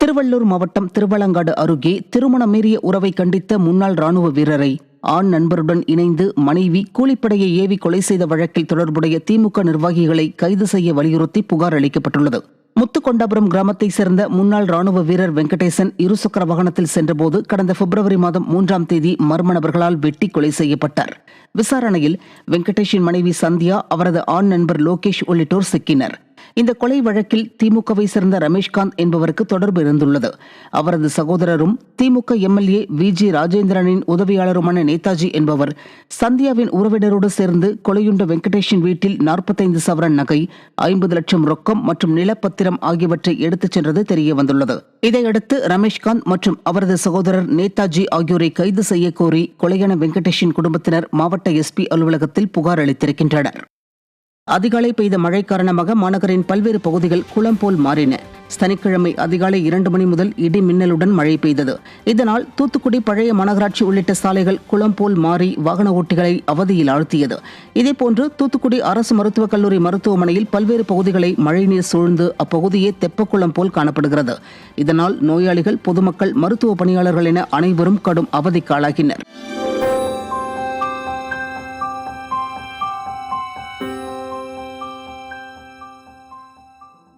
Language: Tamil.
திருவள்ளூர் மாவட்டம் திருவலங்காடு அருகே திருமணம் மீறிய உறவை கண்டித்த முன்னாள் ராணுவ வீரரை ஆண் நண்பருடன் இணைந்து மனைவி கூலிப்படையை ஏவி கொலை செய்த வழக்கில் தொடர்புடைய திமுக நிர்வாகிகளை கைது செய்ய வலியுறுத்தி புகார் அளிக்கப்பட்டுள்ளது. முத்துக்கொண்டாபுரம் கிராமத்தை சேர்ந்த முன்னாள் ராணுவ வீரர் வெங்கடேசன் இருசக்கர வாகனத்தில் சென்றபோது கடந்த பிப்ரவரி மாதம் 3ஆம் தேதி மர்ம நபர்களால் வெட்டி கொலை செய்யப்பட்டார். விசாரணையில் வெங்கடேஷின் மனைவி சந்தியா, அவரது ஆண் நண்பர் லோகேஷ் உள்ளிட்டோர் சிக்கினர். இந்த கொலை வழக்கில் திமுகவை சேர்ந்த ரமேஷ்காந்த் என்பவருக்கு தொடர்பு இருந்துள்ளது. அவரது சகோதரரும் திமுக எம்எல்ஏ விஜி ராஜேந்திரனின் உதவியாளருமான நேதாஜி என்பவர் சந்தியாவின் உறவினரோடு சேர்ந்து கொலையுண்ட வெங்கடேஷின் வீட்டில் 45 சவரன் நகை, 50 லட்சம் ரொக்கம் மற்றும் நிலப்பத்திரம் ஆகியவற்றை எடுத்துச் சென்றது தெரியவந்துள்ளது. இதையடுத்து ரமேஷ்காந்த் மற்றும் அவரது சகோதரர் நேதாஜி ஆகியோரை கைது செய்ய கோரி கொலையான வெங்கடேஷின் குடும்பத்தினர் மாவட்ட எஸ்பி அலுவலகத்தில் புகார் அளித்திருக்கின்றனர். அதிகாலை பெய்த மழை காரணமாக மாநகரின் பல்வேறு பகுதிகள் குளம் போல் மாறின. சனிக்கிழமை அதிகாலை 2 மணி முதல் இடி மின்னலுடன் மழை பெய்தது. இதனால் தூத்துக்குடி பழைய மாநகராட்சி உள்ளிட்ட சாலைகள் குளம் போல் மாறி வாகன ஓட்டிகளை அவதியில் ஆழ்த்தியது. இதேபோன்று தூத்துக்குடி அரசு மருத்துவக் கல்லூரி மருத்துவமனையில் பல்வேறு பகுதிகளை மழைநீர் சூழ்ந்து அப்பகுதியே தெப்பக்குளம் போல் காணப்படுகிறது. இதனால் நோயாளிகள், பொதுமக்கள், மருத்துவ பணியாளர்கள் என அனைவரும் கடும் அவதிக்கு ஆளாகினர்.